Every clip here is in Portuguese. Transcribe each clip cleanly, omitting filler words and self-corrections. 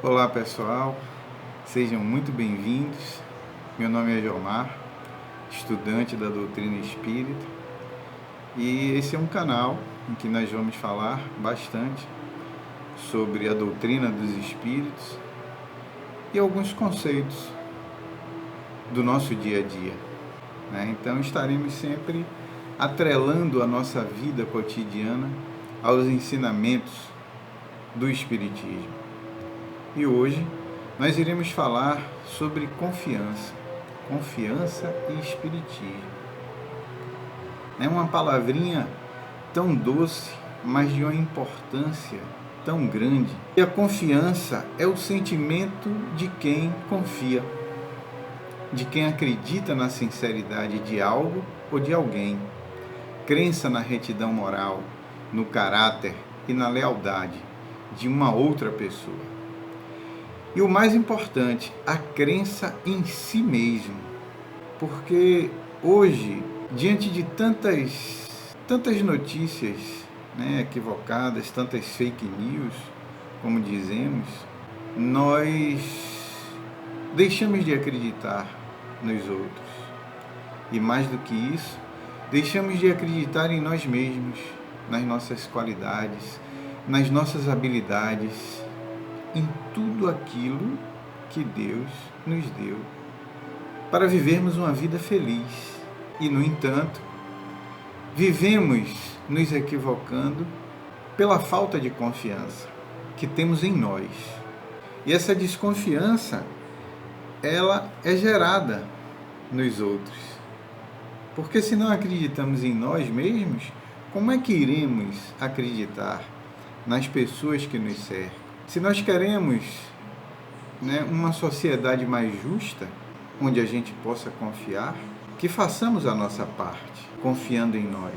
Olá pessoal, sejam muito bem-vindos. Meu nome é Jomar, estudante da doutrina espírita, e esse é um canal em que nós vamos falar bastante sobre a doutrina dos espíritos e alguns conceitos do nosso dia a dia, né? Então estaremos sempre atrelando a nossa vida cotidiana aos ensinamentos do Espiritismo. E hoje nós iremos falar sobre confiança e espiritismo. É uma palavrinha tão doce, mas de uma importância tão grande. E a confiança é o sentimento de quem confia, de quem acredita na sinceridade de algo ou de alguém. Crença na retidão moral, no caráter e na lealdade de uma outra pessoa. E o mais importante, a crença em si mesmo. Porque hoje, diante de tantas notícias, né, equivocadas, tantas fake news, como dizemos, nós deixamos de acreditar nos outros. E mais do que isso, deixamos de acreditar em nós mesmos, nas nossas qualidades, nas nossas habilidades, em tudo aquilo que Deus nos deu para vivermos uma vida feliz. E, no entanto, vivemos nos equivocando pela falta de confiança que temos em nós. E essa desconfiança, ela é gerada nos outros. Porque se não acreditamos em nós mesmos, como é que iremos acreditar nas pessoas que nos cercam? Se nós queremos, uma sociedade mais justa, onde a gente possa confiar, que façamos a nossa parte, confiando em nós,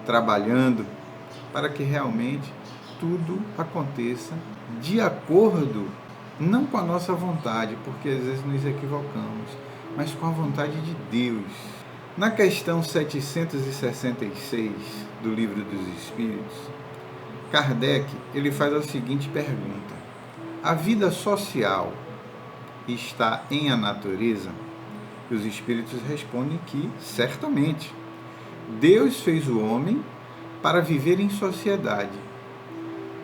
trabalhando para que realmente tudo aconteça de acordo, não com a nossa vontade, porque às vezes nos equivocamos, mas com a vontade de Deus. Na questão 766 do Livro dos Espíritos, Kardec ele faz a seguinte pergunta: a vida social está em a natureza? E os espíritos respondem que, certamente, Deus fez o homem para viver em sociedade.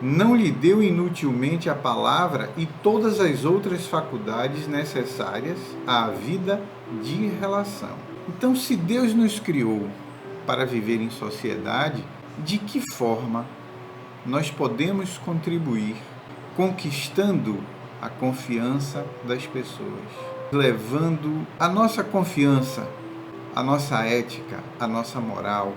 Não lhe deu inutilmente a palavra e todas as outras faculdades necessárias à vida de relação. Então, se Deus nos criou para viver em sociedade, de que forma nós podemos contribuir conquistando a confiança das pessoas, levando a nossa confiança, a nossa ética, a nossa moral?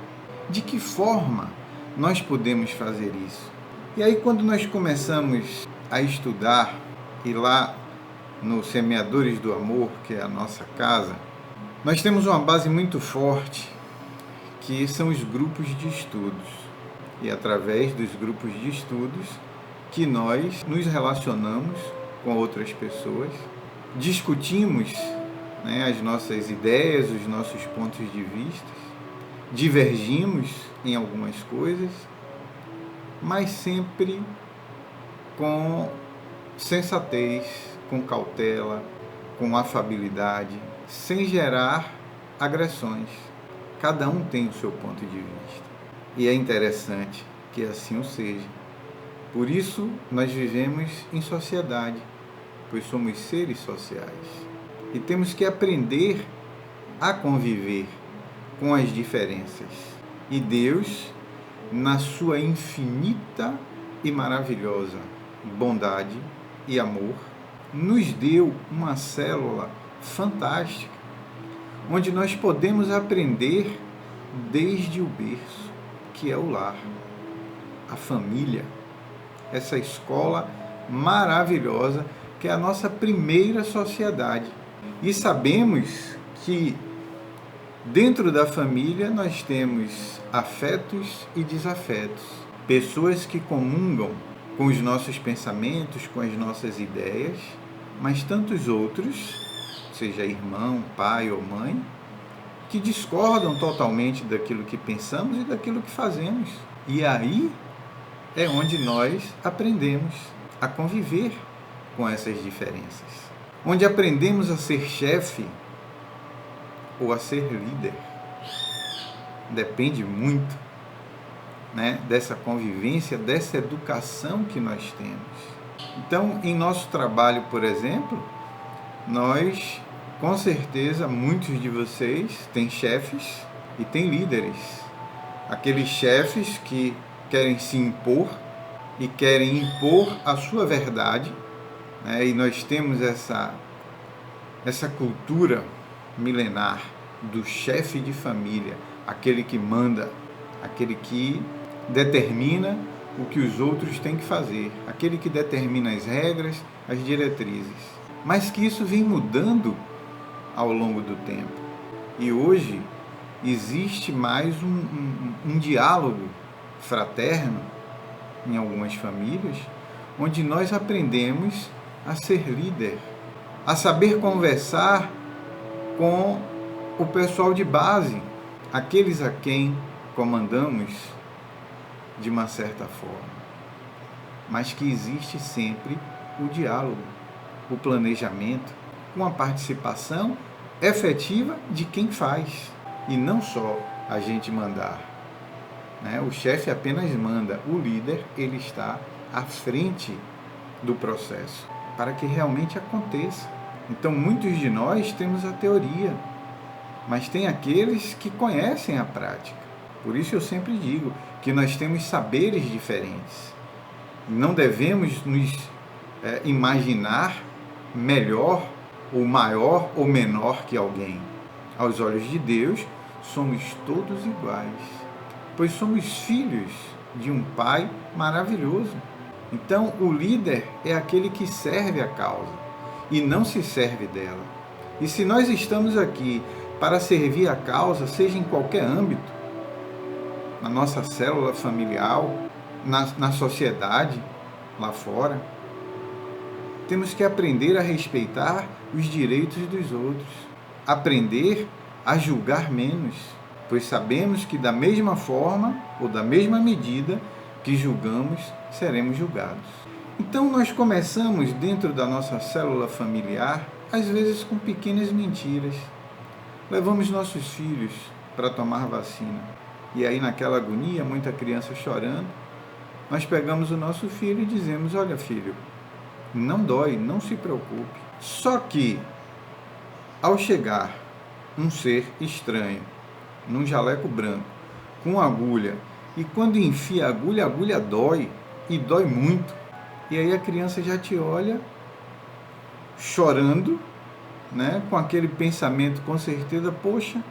De que forma nós podemos fazer isso? E aí, quando nós começamos a estudar, e lá no Semeadores do Amor, que é a nossa casa, nós temos uma base muito forte, que são os grupos de estudos. E através dos grupos de estudos que nós nos relacionamos com outras pessoas, discutimos, as nossas ideias, os nossos pontos de vista, divergimos em algumas coisas, mas sempre com sensatez, com cautela, com afabilidade, sem gerar agressões. Cada um tem o seu ponto de vista. E é interessante que assim o seja. Por isso, nós vivemos em sociedade, pois somos seres sociais. E temos que aprender a conviver com as diferenças. E Deus, na sua infinita e maravilhosa bondade e amor, nos deu uma célula fantástica, onde nós podemos aprender desde o berço, que é o lar, a família, essa escola maravilhosa que é a nossa primeira sociedade. E sabemos que dentro da família nós temos afetos e desafetos, pessoas que comungam com os nossos pensamentos, com as nossas ideias, mas tantos outros, seja irmão, pai ou mãe, que discordam totalmente daquilo que pensamos e daquilo que fazemos. E aí é onde nós aprendemos a conviver com essas diferenças. Onde aprendemos a ser chefe ou a ser líder. Depende muito, né, dessa convivência, dessa educação que nós temos. Então, em nosso trabalho, por exemplo, nós, com certeza, muitos de vocês têm chefes e têm líderes. Aqueles chefes que querem se impor e querem impor a sua verdade, né? E nós temos essa cultura milenar do chefe de família, aquele que manda, aquele que determina o que os outros têm que fazer, aquele que determina as regras, as diretrizes. Mas que isso vem mudando ao longo do tempo. E hoje existe mais um diálogo fraterno em algumas famílias, onde nós aprendemos a ser líder, a saber conversar com o pessoal de base, aqueles a quem comandamos de uma certa forma. Mas que existe sempre o diálogo, o planejamento, com a participação efetiva de quem faz, e não só a gente mandar. Né? O chefe apenas manda, o líder ele está à frente do processo, para que realmente aconteça. Então, muitos de nós temos a teoria, mas tem aqueles que conhecem a prática. Por isso eu sempre digo que nós temos saberes diferentes. Não devemos nos imaginar melhor ou maior ou menor que alguém. Aos olhos de Deus, somos todos iguais, pois somos filhos de um Pai maravilhoso. Então, o líder é aquele que serve a causa e não se serve dela. E se nós estamos aqui para servir a causa, seja em qualquer âmbito, na nossa célula familiar, na sociedade, lá fora, temos que aprender a respeitar os direitos dos outros, aprender a julgar menos, pois sabemos que da mesma forma ou da mesma medida que julgamos, seremos julgados. Então nós começamos dentro da nossa célula familiar, às vezes com pequenas mentiras. Levamos nossos filhos para tomar vacina. E aí naquela agonia, muita criança chorando, nós pegamos o nosso filho e dizemos: olha filho, não dói, não se preocupe. Só que, ao chegar um ser estranho, num jaleco branco, com agulha, e quando enfia a agulha dói, e dói muito. E aí a criança já te olha, chorando, né, com aquele pensamento, com certeza: poxa,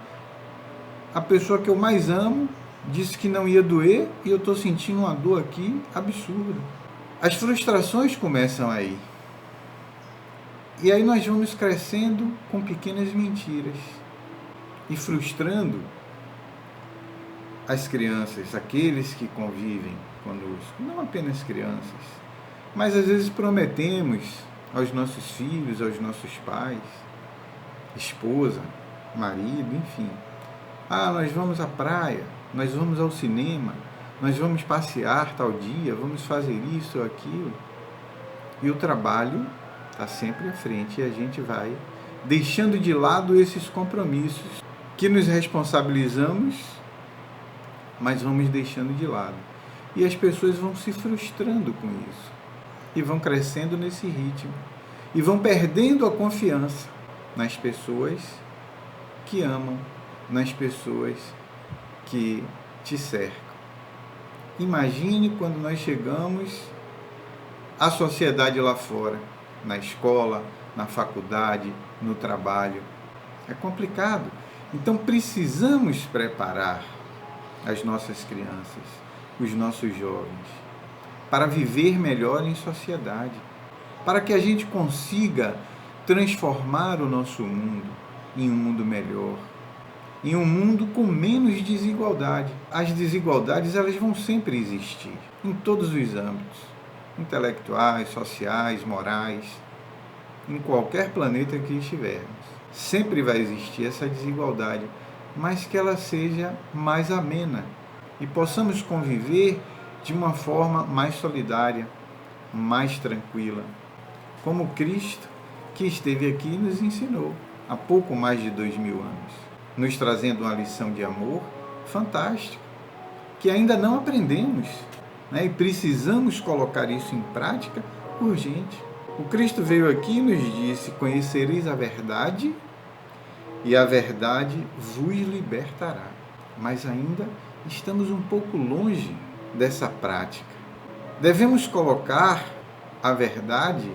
a pessoa que eu mais amo disse que não ia doer, e eu estou sentindo uma dor aqui absurda. As frustrações começam aí. E aí nós vamos crescendo com pequenas mentiras e frustrando as crianças, aqueles que convivem conosco, não apenas crianças, mas às vezes prometemos aos nossos filhos, aos nossos pais, esposa, marido, enfim: nós vamos à praia, nós vamos ao cinema, nós vamos passear tal dia, vamos fazer isso ou aquilo. E o trabalho está sempre à frente, e a gente vai deixando de lado esses compromissos que nos responsabilizamos, mas vamos deixando de lado. E as pessoas vão se frustrando com isso, e vão crescendo nesse ritmo, e vão perdendo a confiança nas pessoas que amam, nas pessoas que te cercam. Imagine quando nós chegamos à sociedade lá fora, na escola, na faculdade, no trabalho. É complicado. Então precisamos preparar as nossas crianças, os nossos jovens, para viver melhor em sociedade, para que a gente consiga transformar o nosso mundo em um mundo melhor, em um mundo com menos desigualdade. As desigualdades, elas vão sempre existir, em todos os âmbitos, intelectuais, sociais, morais, em qualquer planeta que estivermos. Sempre vai existir essa desigualdade, mas que ela seja mais amena e possamos conviver de uma forma mais solidária, mais tranquila. como Cristo, que esteve aqui e nos ensinou há pouco mais de 2000 anos, nos trazendo uma lição de amor fantástica, que ainda não aprendemos, né? E precisamos colocar isso em prática urgente. O Cristo veio aqui e nos disse: conhecereis a verdade e a verdade vos libertará. Mas ainda estamos um pouco longe dessa prática. Devemos colocar a verdade,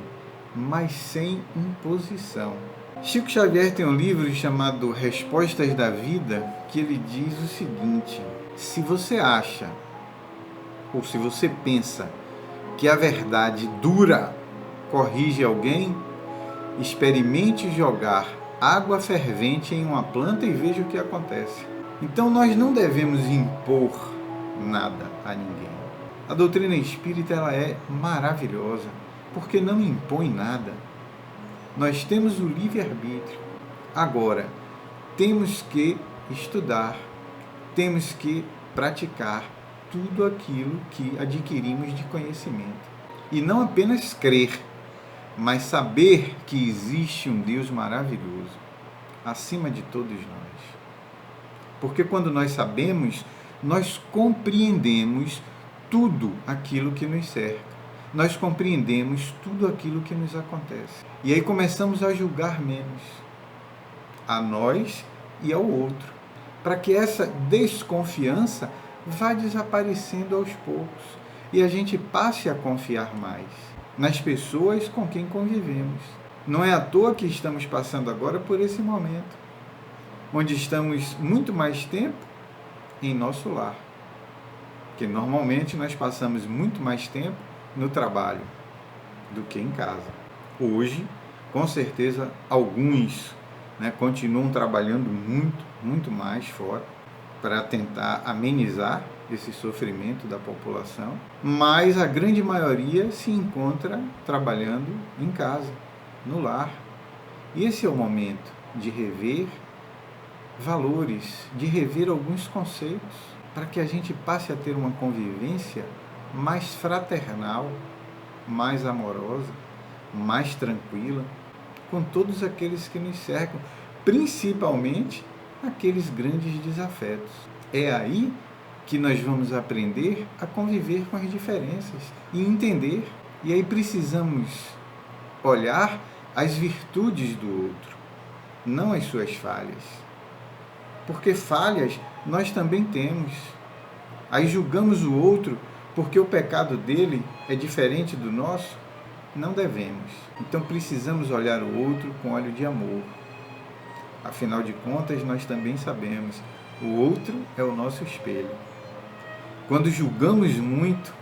mas sem imposição. Chico Xavier tem um livro chamado Respostas da Vida, que ele diz o seguinte: se você acha, ou se você pensa, que a verdade dura corrige alguém, experimente jogar água fervente em uma planta e veja o que acontece. Então nós não devemos impor nada a ninguém. A doutrina espírita, ela é maravilhosa, porque não impõe nada. Nós temos o livre-arbítrio. Agora, temos que estudar, temos que praticar tudo aquilo que adquirimos de conhecimento. E não apenas crer, mas saber que existe um Deus maravilhoso acima de todos nós. Porque quando nós sabemos, nós compreendemos tudo aquilo que nos cerca. Nós compreendemos tudo aquilo que nos acontece. E aí começamos a julgar menos a nós e ao outro, para que essa desconfiança vá desaparecendo aos poucos e a gente passe a confiar mais nas pessoas com quem convivemos. Não é à toa que estamos passando agora por esse momento, onde estamos muito mais tempo em nosso lar, porque normalmente nós passamos muito mais tempo no trabalho do que em casa. Hoje, com certeza, alguns, né, continuam trabalhando muito mais fora para tentar amenizar esse sofrimento da população, mas a grande maioria se encontra trabalhando em casa, no lar. E esse é o momento de rever valores, de rever alguns conceitos, para que a gente passe a ter uma convivência mais fraternal, mais amorosa, mais tranquila, com todos aqueles que nos cercam, principalmente aqueles grandes desafetos. É aí que nós vamos aprender a conviver com as diferenças e entender. E aí precisamos olhar as virtudes do outro, não as suas falhas. Porque falhas nós também temos. Aí julgamos o outro porque o pecado dele é diferente do nosso. Não devemos. Então precisamos olhar o outro com olho de amor. Afinal de contas, nós também sabemos, o outro é o nosso espelho. Quando julgamos muito,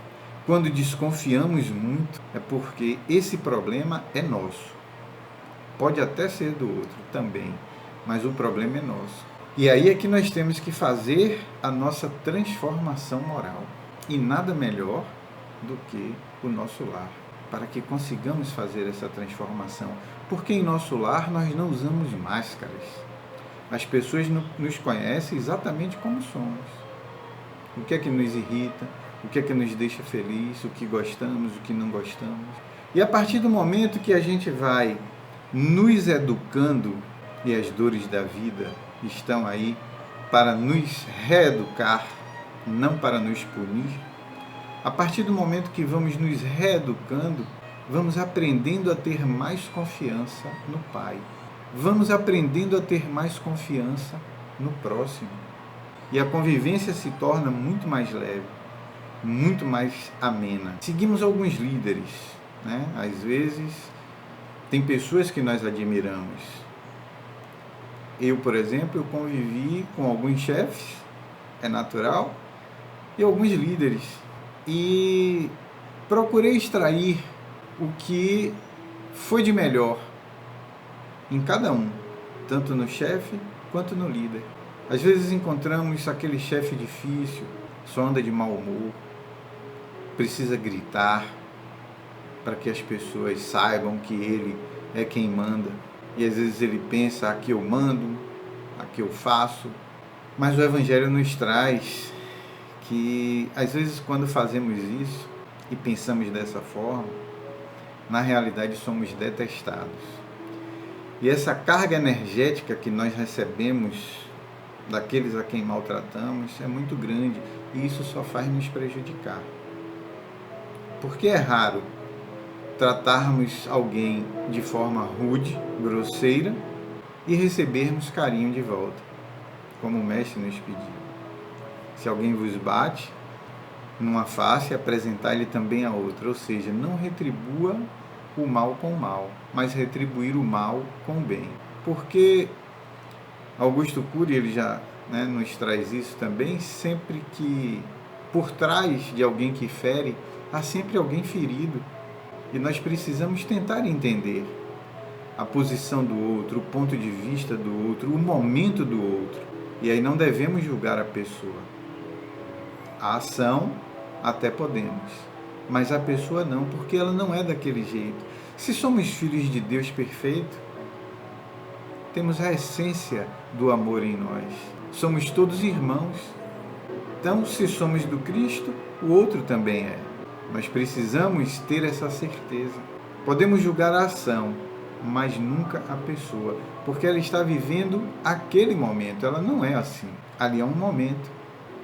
quando desconfiamos muito, é porque esse problema é nosso. Pode até ser do outro também, mas o problema é nosso. E aí é que nós temos que fazer a nossa transformação moral. E nada melhor do que o nosso lar, para que consigamos fazer essa transformação. Porque em nosso lar nós não usamos máscaras. As pessoas nos conhecem exatamente como somos. O que é que nos irrita, o que é que nos deixa feliz, o que gostamos, o que não gostamos. E a partir do momento que a gente vai nos educando, e as dores da vida estão aí para nos reeducar, não para nos punir, a partir do momento que vamos nos reeducando, vamos aprendendo a ter mais confiança no Pai. Vamos aprendendo a ter mais confiança no próximo. E a convivência se torna muito mais leve, muito mais amena. Seguimos alguns líderes, né? Às vezes, tem pessoas que nós admiramos. Eu, por exemplo, eu convivi com alguns chefes, é natural, e alguns líderes. E procurei extrair o que foi de melhor em cada um, tanto no chefe quanto no líder. Às vezes encontramos aquele chefe difícil, só anda de mau humor, precisa gritar para que as pessoas saibam que ele é quem manda. E às vezes ele pensa, aqui eu mando, aqui eu faço. Mas o Evangelho nos traz que, às vezes, quando fazemos isso e pensamos dessa forma, na realidade somos detestados. E essa carga energética que nós recebemos daqueles a quem maltratamos é muito grande, e isso só faz nos prejudicar. Porque é raro tratarmos alguém de forma rude, grosseira, e recebermos carinho de volta, como o Mestre nos pediu. Se alguém vos bate numa face, apresentar-lhe também a outra, ou seja, não retribua o mal com o mal, mas retribuir o mal com o bem. Porque Augusto Cury, ele já nos traz isso também, sempre que por trás de alguém que fere, há sempre alguém ferido. E nós precisamos tentar entender a posição do outro, o ponto de vista do outro, o momento do outro. E aí não devemos julgar a pessoa. A ação até podemos, mas a pessoa não, porque ela não é daquele jeito. Se somos filhos de Deus perfeito, temos a essência do amor em nós. Somos todos irmãos. Então, se somos do Cristo, o outro também é. Nós precisamos ter essa certeza. Podemos julgar a ação, mas nunca a pessoa, porque ela está vivendo aquele momento. Ela não é assim. Ali é um momento.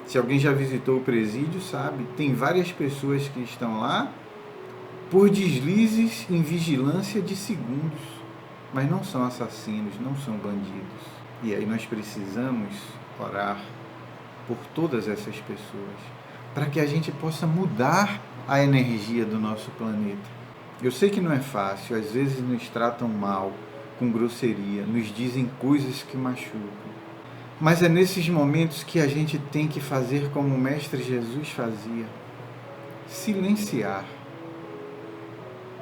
Se alguém já visitou o presídio, sabe, tem várias pessoas que estão lá por deslizes em vigilância de segundos, mas não são assassinos, não são bandidos. E aí nós precisamos orar por todas essas pessoas, para que a gente possa mudar a energia do nosso planeta. Eu sei que não é fácil, às vezes nos tratam mal, com grosseria, nos dizem coisas que machucam. Mas é nesses momentos que a gente tem que fazer como o Mestre Jesus fazia: silenciar,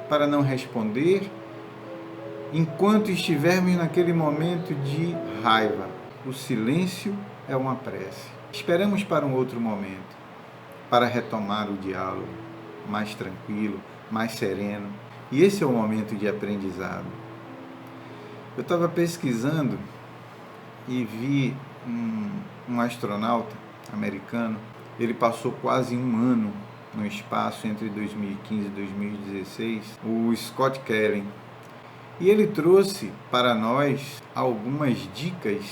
para não responder enquanto estivermos naquele momento de raiva. O silêncio é uma prece. Esperamos para um outro momento, para retomar o diálogo mais tranquilo, mais sereno. E esse é o momento de aprendizado. Eu estava pesquisando e vi um astronauta americano. Ele passou quase um ano no espaço entre 2015 e 2016, o Scott Kelly. E ele trouxe para nós algumas dicas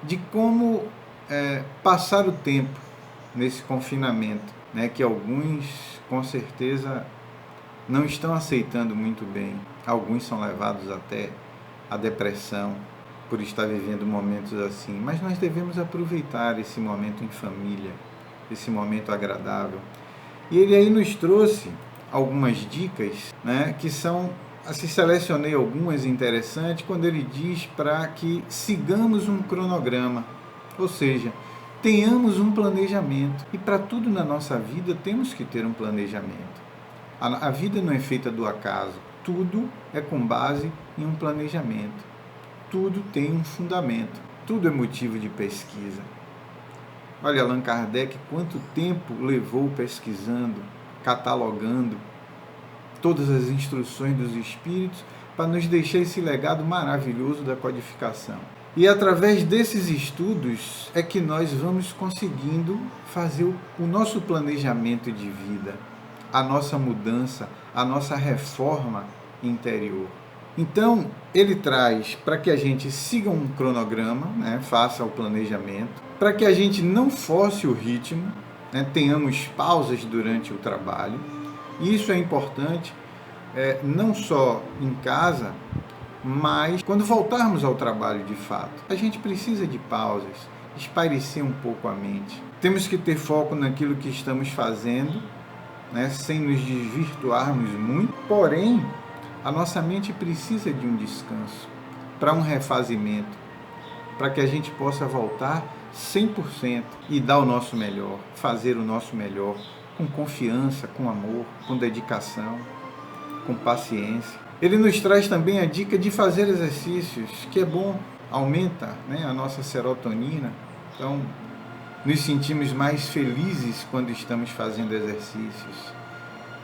de como passar o tempo nesse confinamento, que alguns com certeza não estão aceitando muito bem. Alguns são levados até à depressão por estar vivendo momentos assim. Mas nós devemos aproveitar esse momento em família, esse momento agradável. E ele aí nos trouxe algumas dicas, que são, assim, selecionei algumas interessantes, quando ele diz para que sigamos um cronograma, ou seja, tenhamos um planejamento. E para tudo na nossa vida temos que ter um planejamento. A vida não é feita do acaso, tudo é com base em um planejamento. Tudo tem um fundamento, tudo é motivo de pesquisa. Olha, Allan Kardec, quanto tempo levou pesquisando, catalogando todas as instruções dos Espíritos para nos deixar esse legado maravilhoso da codificação. E através desses estudos é que nós vamos conseguindo fazer o nosso planejamento de vida, a nossa mudança, a nossa reforma interior. Então, ele traz para que a gente siga um cronograma, faça o planejamento, para que a gente não force o ritmo, tenhamos pausas durante o trabalho. E isso é importante, não só em casa, mas quando voltarmos ao trabalho de fato. A gente precisa de pausas, espairecer um pouco a mente. Temos que ter foco naquilo que estamos fazendo, sem nos desvirtuarmos muito, porém, a nossa mente precisa de um descanso, para um refazimento, para que a gente possa voltar 100% e dar o nosso melhor, fazer o nosso melhor, com confiança, com amor, com dedicação, com paciência. Ele nos traz também a dica de fazer exercícios, que é bom, aumenta a nossa serotonina, então nos sentimos mais felizes quando estamos fazendo exercícios.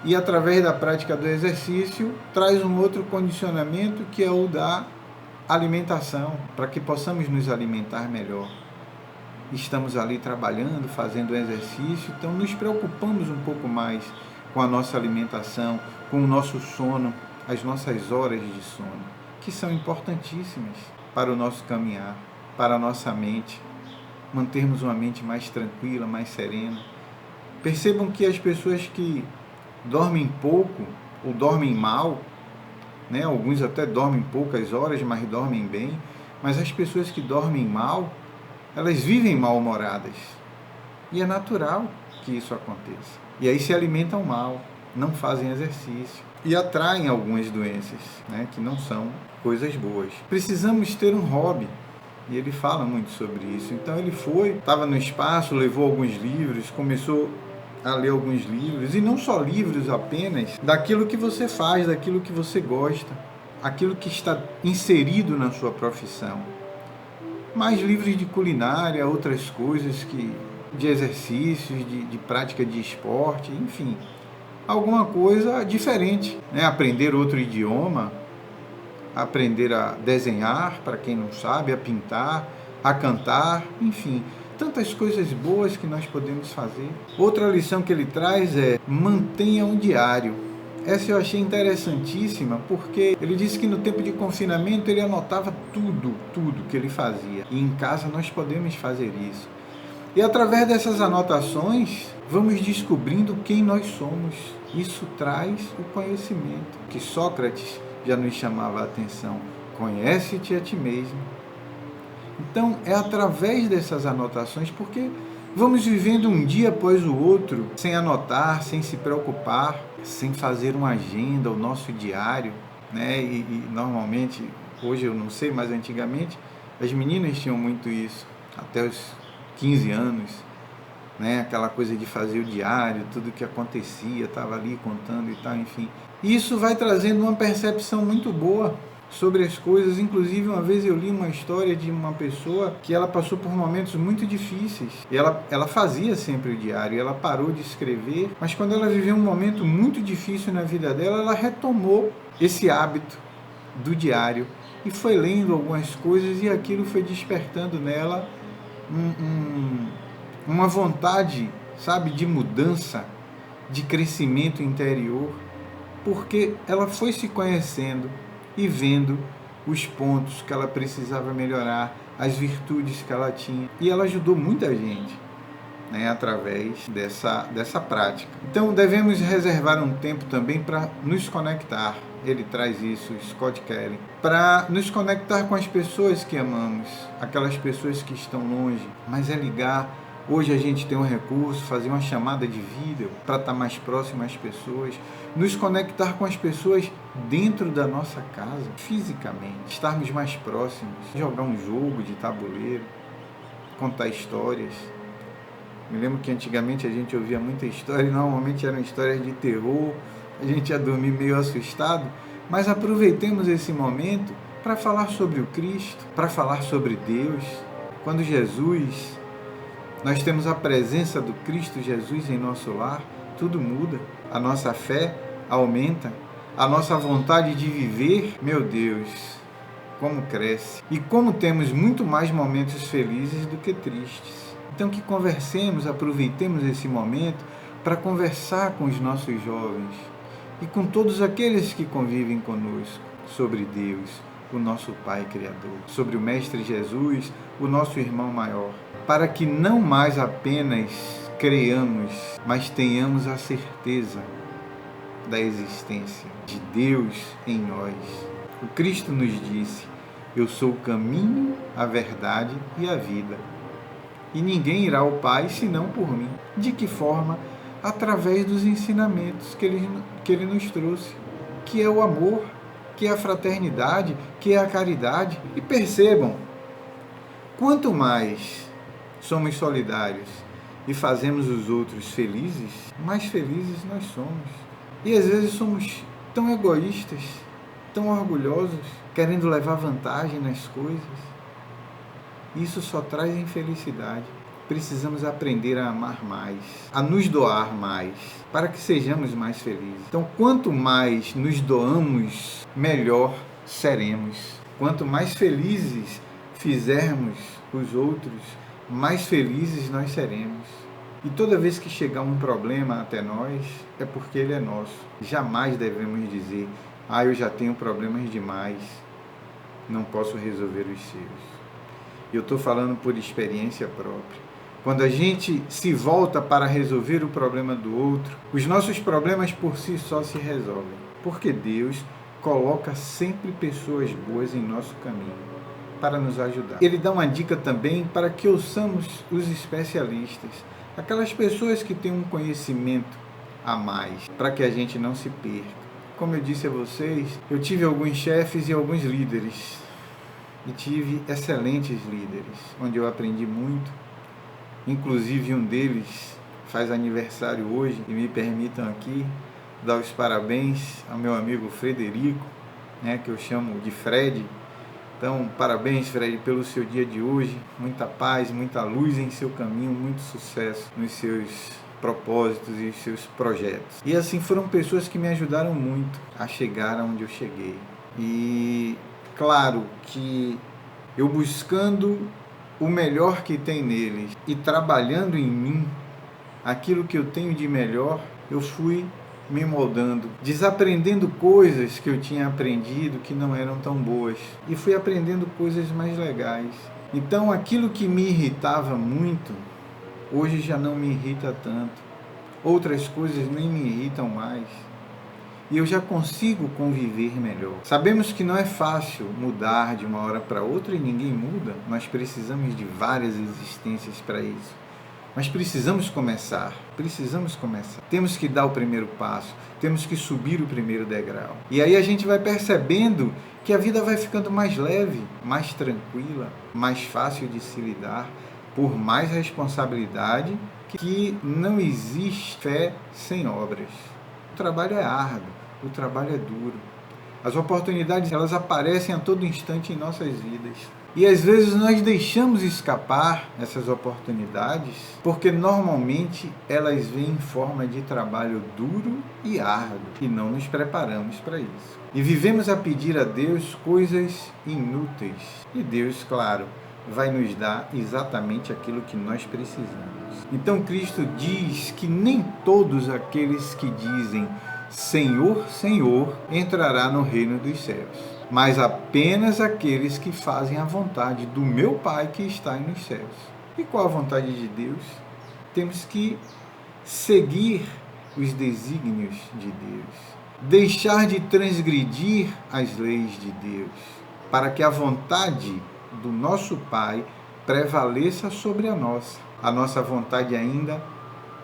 E através da prática do exercício, traz um outro condicionamento, que é o da alimentação, para que possamos nos alimentar melhor. Estamos ali trabalhando, fazendo exercício, então nos preocupamos um pouco mais com a nossa alimentação, com o nosso sono, as nossas horas de sono, que são importantíssimas para o nosso caminhar, para a nossa mente, mantermos uma mente mais tranquila, mais serena. Percebam que as pessoas que dormem pouco ou dormem mal, né? Alguns até dormem poucas horas, mas dormem bem, mas as pessoas que dormem mal, elas vivem mal-humoradas. E é natural que isso aconteça. E aí se alimentam mal, não fazem exercício e atraem algumas doenças, né? Que não são coisas boas. Precisamos ter um hobby. E ele fala muito sobre isso. Então ele estava no espaço, levou alguns livros, começou a ler alguns livros, e não só livros apenas, daquilo que você faz, daquilo que você gosta, aquilo que está inserido na sua profissão. Mas livros de culinária, outras coisas, de exercícios, de prática de esporte, enfim, alguma coisa diferente, né? Aprender outro idioma, aprender a desenhar, para quem não sabe, a pintar, a cantar, enfim, tantas coisas boas que nós podemos fazer. Outra lição que ele traz é: mantenha um diário. Essa eu achei interessantíssima, porque ele disse que no tempo de confinamento ele anotava tudo que ele fazia. E em casa nós podemos fazer isso. E através dessas anotações, vamos descobrindo quem nós somos. Isso traz o conhecimento, que Sócrates já nos chamava a atenção. Conhece-te a ti mesmo. Então, é através dessas anotações, porque vamos vivendo um dia após o outro, sem anotar, sem se preocupar, sem fazer uma agenda, o nosso diário, né? E normalmente, hoje eu não sei, mas antigamente, as meninas tinham muito isso, até os 15 anos, né? Aquela coisa de fazer o diário, tudo que acontecia, estava ali contando e tal, enfim. Isso vai trazendo uma percepção muito boa sobre as coisas. Inclusive, uma vez eu li uma história de uma pessoa que ela passou por momentos muito difíceis. E ela fazia sempre o diário, ela parou de escrever, mas quando ela viveu um momento muito difícil na vida dela, ela retomou esse hábito do diário e foi lendo algumas coisas, e aquilo foi despertando nela uma vontade, sabe, de mudança, de crescimento interior, porque ela foi se conhecendo e vendo os pontos que ela precisava melhorar, as virtudes que ela tinha. E ela ajudou muita gente, né, através dessa prática. Então devemos reservar um tempo também para nos conectar. Ele traz isso, Scott Kelly, para nos conectar com as pessoas que amamos, aquelas pessoas que estão longe, mas é ligar. Hoje a gente tem um recurso, fazer uma chamada de vídeo para estar mais próximo às pessoas, nos conectar com as pessoas dentro da nossa casa, fisicamente, estarmos mais próximos, jogar um jogo de tabuleiro, contar histórias. Me lembro que antigamente a gente ouvia muita história, e normalmente eram histórias de terror, a gente ia dormir meio assustado, mas aproveitemos esse momento para falar sobre o Cristo, para falar sobre Deus. Quando nós temos a presença do Cristo Jesus em nosso lar, tudo muda, a nossa fé aumenta, a nossa vontade de viver, meu Deus, como cresce. E como temos muito mais momentos felizes do que tristes. Então que conversemos, aproveitemos esse momento para conversar com os nossos jovens e com todos aqueles que convivem conosco sobre Deus, o nosso Pai Criador, sobre o Mestre Jesus, o nosso irmão maior, para que não mais apenas creiamos, mas tenhamos a certeza da existência de Deus em nós. O Cristo nos disse: eu sou o caminho, a verdade e a vida. E ninguém irá ao Pai senão por mim. De que forma? Através dos ensinamentos que ele nos trouxe, que é o amor, que é a fraternidade, que é a caridade. E percebam, quanto mais somos solidários e fazemos os outros felizes, mais felizes nós somos. E às vezes somos tão egoístas, tão orgulhosos, querendo levar vantagem nas coisas. Isso só traz infelicidade. Precisamos aprender a amar mais, a nos doar mais, para que sejamos mais felizes. Então, quanto mais nos doamos, melhor seremos. Quanto mais felizes fizermos os outros, mais felizes nós seremos. E toda vez que chegar um problema até nós, é porque ele é nosso. Jamais devemos dizer, eu já tenho problemas demais, não posso resolver os seus. Eu estou falando por experiência própria. Quando a gente se volta para resolver o problema do outro, os nossos problemas por si só se resolvem. Porque Deus coloca sempre pessoas boas em nosso caminho para nos ajudar. Ele dá uma dica também para que ouçamos os especialistas, aquelas pessoas que têm um conhecimento a mais, para que a gente não se perca. Como eu disse a vocês, eu tive alguns chefes e alguns líderes, e tive excelentes líderes, onde eu aprendi muito. Inclusive um deles faz aniversário hoje, e me permitam aqui dar os parabéns ao meu amigo Frederico, que eu chamo de Fred. Então, parabéns, Fred, pelo seu dia de hoje. Muita paz, muita luz em seu caminho, muito sucesso nos seus propósitos e os seus projetos. E assim, foram pessoas que me ajudaram muito a chegar onde eu cheguei. E claro que eu buscando o melhor que tem neles e trabalhando em mim aquilo que eu tenho de melhor, eu fui me moldando, desaprendendo coisas que eu tinha aprendido que não eram tão boas e fui aprendendo coisas mais legais. Então aquilo que me irritava muito, hoje já não me irrita tanto. Outras coisas nem me irritam mais. E eu já consigo conviver melhor. Sabemos que não é fácil mudar de uma hora para outra e ninguém muda. Nós precisamos de várias existências para isso. Mas precisamos começar. Temos que dar o primeiro passo. Temos que subir o primeiro degrau. E aí a gente vai percebendo que a vida vai ficando mais leve, mais tranquila, mais fácil de se lidar, por mais responsabilidade, que não existe fé sem obras. O trabalho é árduo, o trabalho é duro. As oportunidades, elas aparecem a todo instante em nossas vidas. E às vezes nós deixamos escapar essas oportunidades porque normalmente elas vêm em forma de trabalho duro e árduo e não nos preparamos para isso. E vivemos a pedir a Deus coisas inúteis. E Deus, claro, vai nos dar exatamente aquilo que nós precisamos. Então Cristo diz que nem todos aqueles que dizem Senhor, Senhor, entrará no reino dos céus, mas apenas aqueles que fazem a vontade do meu Pai que está nos céus. E qual a vontade de Deus? Temos que seguir os desígnios de Deus, deixar de transgredir as leis de Deus, para que a vontade do nosso Pai prevaleça sobre a nossa vontade ainda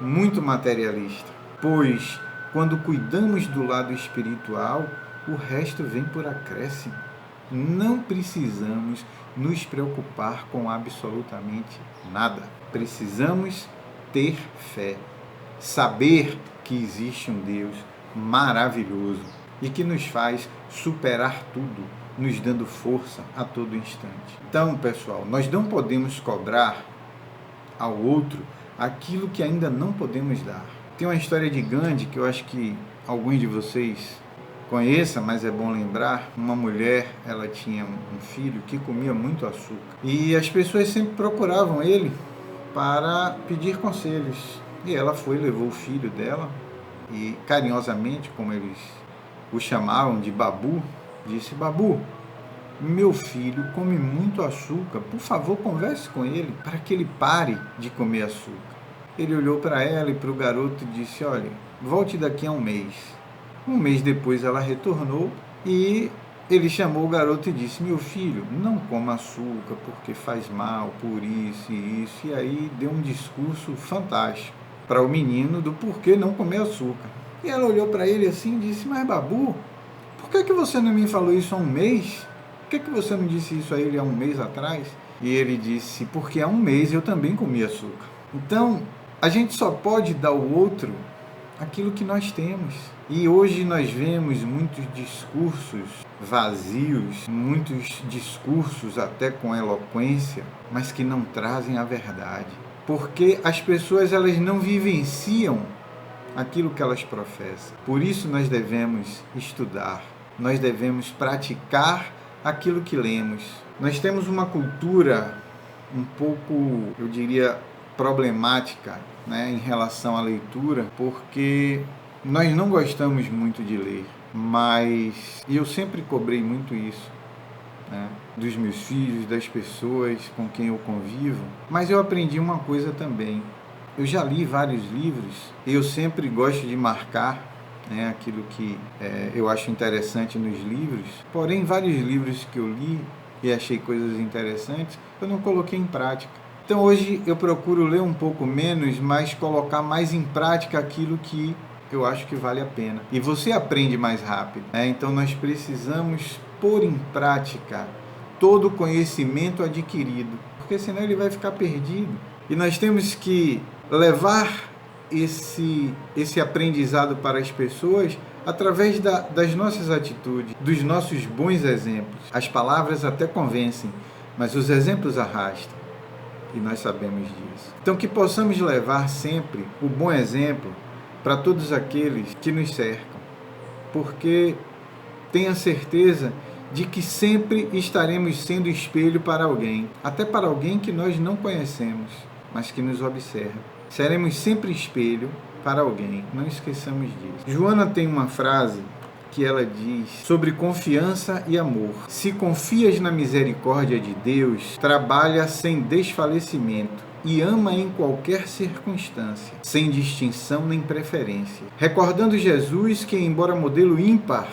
muito materialista, pois quando cuidamos do lado espiritual, o resto vem por acréscimo. Não precisamos nos preocupar com absolutamente nada. Precisamos ter fé, saber que existe um Deus maravilhoso e que nos faz superar tudo, nos dando força a todo instante. Então, pessoal, nós não podemos cobrar ao outro aquilo que ainda não podemos dar. Tem uma história de Gandhi que eu acho que alguns de vocês conheçam, mas é bom lembrar. Uma mulher, ela tinha um filho que comia muito açúcar e as pessoas sempre procuravam ele para pedir conselhos. E ela foi, levou o filho dela e carinhosamente, como eles o chamavam de Babu, disse: Babu, meu filho come muito açúcar, por favor converse com ele para que ele pare de comer açúcar. Ele olhou para ela e para o garoto e disse: olha, volte daqui a um mês. Um mês depois ela retornou e ele chamou o garoto e disse: meu filho, não coma açúcar porque faz mal, por isso e isso. E aí deu um discurso fantástico para o menino do porquê não comer açúcar. E ela olhou para ele assim e disse: mas Babu, por que você não me falou isso há um mês? Por que você não disse isso a ele há um mês atrás? E ele disse: porque há um mês eu também comi açúcar. Então, a gente só pode dar ao outro aquilo que nós temos. E hoje nós vemos muitos discursos vazios, muitos discursos até com eloquência, mas que não trazem a verdade. Porque as pessoas, elas não vivenciam aquilo que elas professam. Por isso nós devemos estudar, nós devemos praticar aquilo que lemos. Nós temos uma cultura um pouco, eu diria, problemática, né, em relação à leitura, porque nós não gostamos muito de ler, mas eu sempre cobrei muito isso, né, dos meus filhos, das pessoas com quem eu convivo, mas eu aprendi uma coisa também. Eu já li vários livros e eu sempre gosto de marcar, né, aquilo que eu acho interessante nos livros, porém vários livros que eu li e achei coisas interessantes, eu não coloquei em prática. Então hoje eu procuro ler um pouco menos, mas colocar mais em prática aquilo que eu acho que vale a pena. E você aprende mais rápido, né? Então nós precisamos pôr em prática todo o conhecimento adquirido, porque senão ele vai ficar perdido. E nós temos que levar esse aprendizado para as pessoas através das nossas atitudes, dos nossos bons exemplos. As palavras até convencem, mas os exemplos arrastam. E nós sabemos disso. Então que possamos levar sempre o bom exemplo para todos aqueles que nos cercam, porque tenha certeza de que sempre estaremos sendo espelho para alguém, até para alguém que nós não conhecemos, mas que nos observa. Seremos sempre espelho para alguém, não esqueçamos disso. Joana tem uma frase que ela diz sobre confiança e amor. Se confias na misericórdia de Deus, trabalha sem desfalecimento e ama em qualquer circunstância, sem distinção nem preferência. Recordando Jesus que, embora modelo ímpar,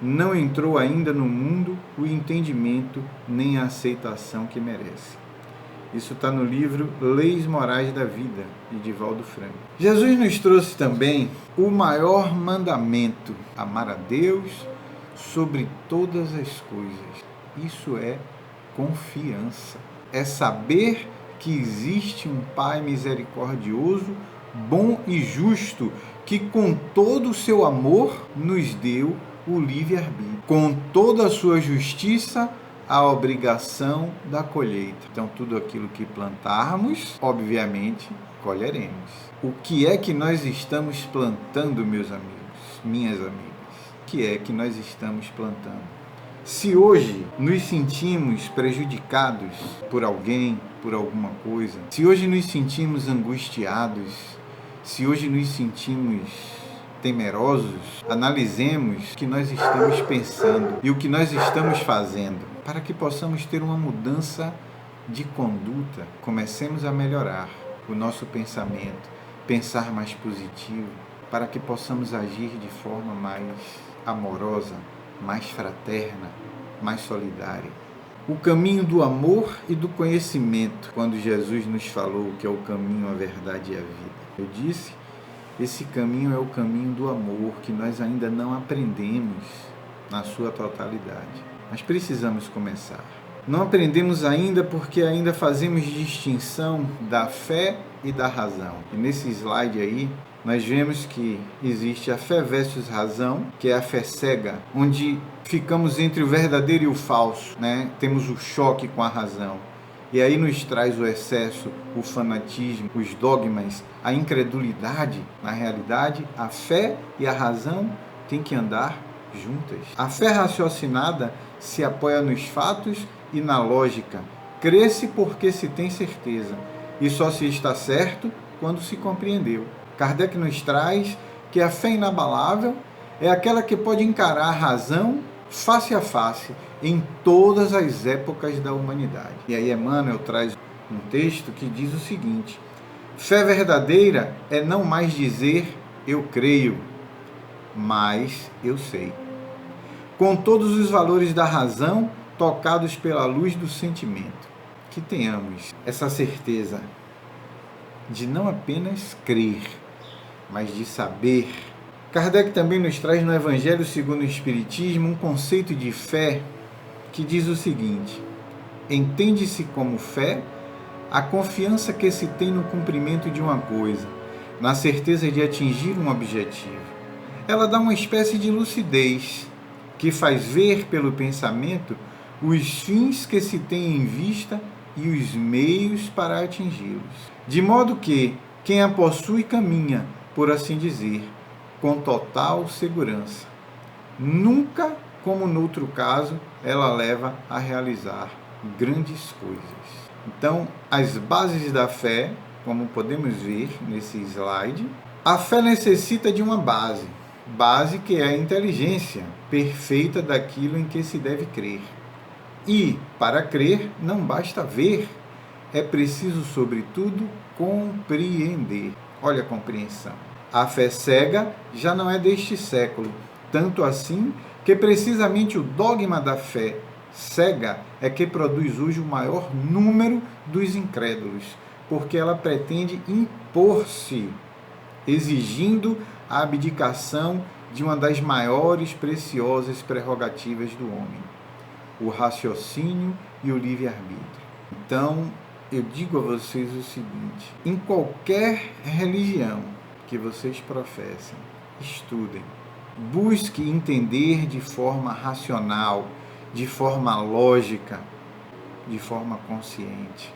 não entrou ainda no mundo o entendimento nem a aceitação que merece. Isso está no livro Leis Morais da Vida, de Divaldo Franco. Jesus nos trouxe também o maior mandamento: amar a Deus sobre todas as coisas. Isso é confiança. É saber que existe um Pai misericordioso, bom e justo, que com todo o seu amor nos deu o livre-arbítrio. Com toda a sua justiça, a obrigação da colheita. Então, tudo aquilo que plantarmos, obviamente, colheremos. O que é que nós estamos plantando, meus amigos, minhas amigas? O que é que nós estamos plantando? Se hoje nos sentimos prejudicados por alguém, por alguma coisa, se hoje nos sentimos angustiados, se hoje nos sentimos temerosos, analisemos o que nós estamos pensando e o que nós estamos fazendo, para que possamos ter uma mudança de conduta. Comecemos a melhorar o nosso pensamento, pensar mais positivo, para que possamos agir de forma mais amorosa, mais fraterna, mais solidária. O caminho do amor e do conhecimento, quando Jesus nos falou que é o caminho, a verdade e a vida. Eu disse, esse caminho é o caminho do amor, que nós ainda não aprendemos na sua totalidade. Mas precisamos começar. Não aprendemos ainda porque ainda fazemos distinção da fé e da razão. E nesse slide aí, nós vemos que existe a fé versus razão, que é a fé cega, onde ficamos entre o verdadeiro e o falso, né? Temos o choque com a razão. E aí nos traz o excesso, o fanatismo, os dogmas, a incredulidade. Na realidade, a fé e a razão têm que andar juntas. A fé raciocinada se apoia nos fatos e na lógica. Crê-se porque se tem certeza, e só se está certo quando se compreendeu. Kardec nos traz que a fé inabalável é aquela que pode encarar a razão face a face em todas as épocas da humanidade. E aí Emmanuel traz um texto que diz o seguinte: fé verdadeira é não mais dizer eu creio, mas eu sei. Com todos os valores da razão tocados pela luz do sentimento. Que tenhamos essa certeza de não apenas crer, mas de saber. Kardec também nos traz no Evangelho segundo o Espiritismo um conceito de fé que diz o seguinte: entende-se como fé a confiança que se tem no cumprimento de uma coisa, na certeza de atingir um objetivo. Ela dá uma espécie de lucidez que faz ver pelo pensamento os fins que se tem em vista e os meios para atingi-los. De modo que quem a possui caminha, por assim dizer, com total segurança. Nunca, como no outro caso, ela leva a realizar grandes coisas. Então, as bases da fé, como podemos ver nesse slide, a fé necessita de uma base que é a inteligência perfeita daquilo em que se deve crer. E, para crer, não basta ver, é preciso, sobretudo, compreender. Olha a compreensão. A fé cega já não é deste século, tanto assim que precisamente o dogma da fé cega é que produz hoje o maior número dos incrédulos, porque ela pretende impor-se, exigindo a abdicação de uma das maiores preciosas prerrogativas do homem, o raciocínio e o livre-arbítrio. Então, eu digo a vocês o seguinte: em qualquer religião que vocês professem, estudem, busque entender de forma racional, de forma lógica, de forma consciente,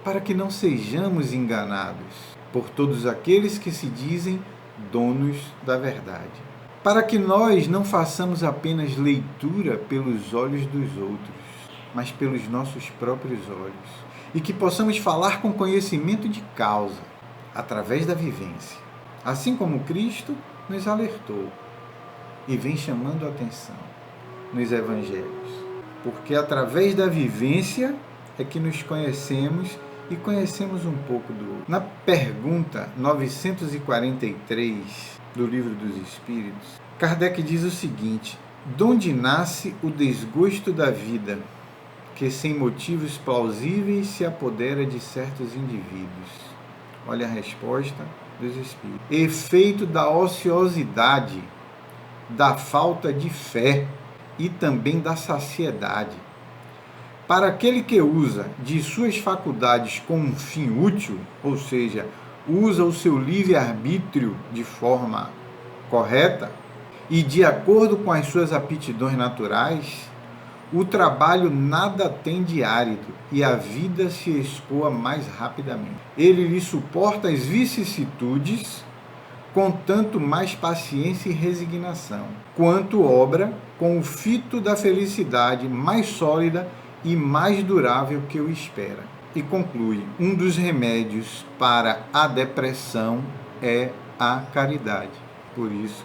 para que não sejamos enganados por todos aqueles que se dizem donos da verdade. Para que nós não façamos apenas leitura pelos olhos dos outros, mas pelos nossos próprios olhos, e que possamos falar com conhecimento de causa, através da vivência, assim como Cristo nos alertou e vem chamando a atenção nos evangelhos, porque através da vivência é que nos conhecemos e conhecemos um pouco do outro. Na pergunta 943 do Livro dos Espíritos, Kardec diz o seguinte: donde nasce o desgosto da vida, que sem motivos plausíveis se apodera de certos indivíduos? Olha a resposta dos Espíritos: efeito da ociosidade, da falta de fé e também da saciedade. Para aquele que usa de suas faculdades com um fim útil, ou seja, usa o seu livre-arbítrio de forma correta e de acordo com as suas aptidões naturais, o trabalho nada tem de árido e a vida se escoa mais rapidamente. Ele lhe suporta as vicissitudes com tanto mais paciência e resignação, quanto obra com o fito da felicidade mais sólida e mais durável que o espera. E conclui: um dos remédios para a depressão é a caridade. Por isso,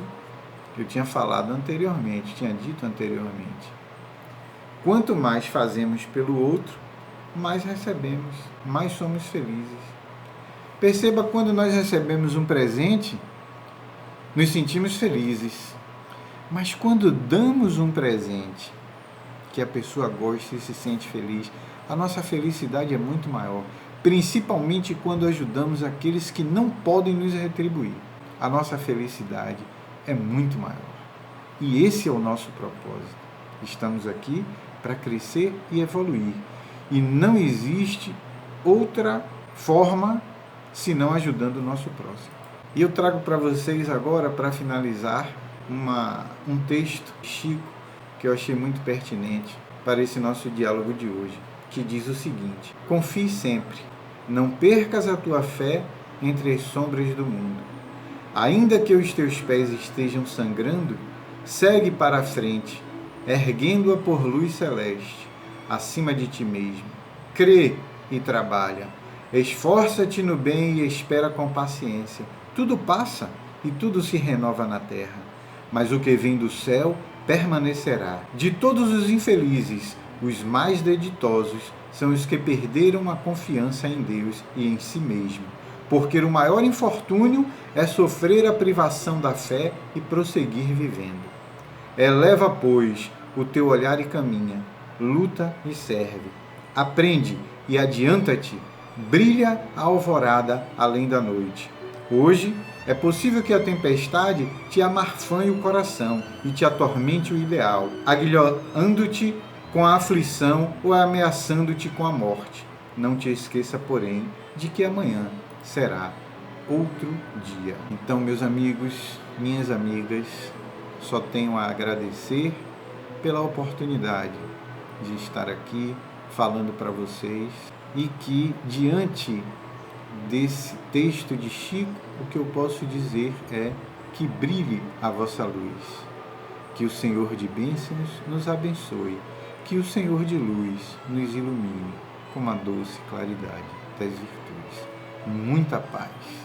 eu tinha dito anteriormente, quanto mais fazemos pelo outro, mais recebemos, mais somos felizes. Perceba, quando nós recebemos um presente, nos sentimos felizes. Mas quando damos um presente que a pessoa gosta e se sente feliz, a nossa felicidade é muito maior, principalmente quando ajudamos aqueles que não podem nos retribuir. A nossa felicidade é muito maior. E esse é o nosso propósito. Estamos aqui para crescer e evoluir. E não existe outra forma senão ajudando o nosso próximo. E eu trago para vocês agora, para finalizar, um texto de Chico que eu achei muito pertinente para esse nosso diálogo de hoje, que diz o seguinte: confie sempre, não percas a tua fé entre as sombras do mundo. Ainda que os teus pés estejam sangrando, segue para a frente, erguendo-a por luz celeste, acima de ti mesmo. Crê e trabalha, esforça-te no bem e espera com paciência. Tudo passa e tudo se renova na terra, mas o que vem do céu permanecerá. De todos os infelizes, os mais deditosos são os que perderam a confiança em Deus e em si mesmo, porque o maior infortúnio é sofrer a privação da fé e prosseguir vivendo. Eleva, pois, o teu olhar e caminha, luta e serve. Aprende e adianta-te, brilha a alvorada além da noite. Hoje, é possível que a tempestade te amarfanhe o coração e te atormente o ideal, aguilhando-te com a aflição ou ameaçando-te com a morte. Não te esqueça, porém, de que amanhã será outro dia. Então, meus amigos, minhas amigas, só tenho a agradecer pela oportunidade de estar aqui falando para vocês, e que, diante desse texto de Chico, o que eu posso dizer é que brilhe a vossa luz, que o Senhor de bênçãos nos abençoe, que o Senhor de luz nos ilumine com a doce claridade das virtudes. muita paz.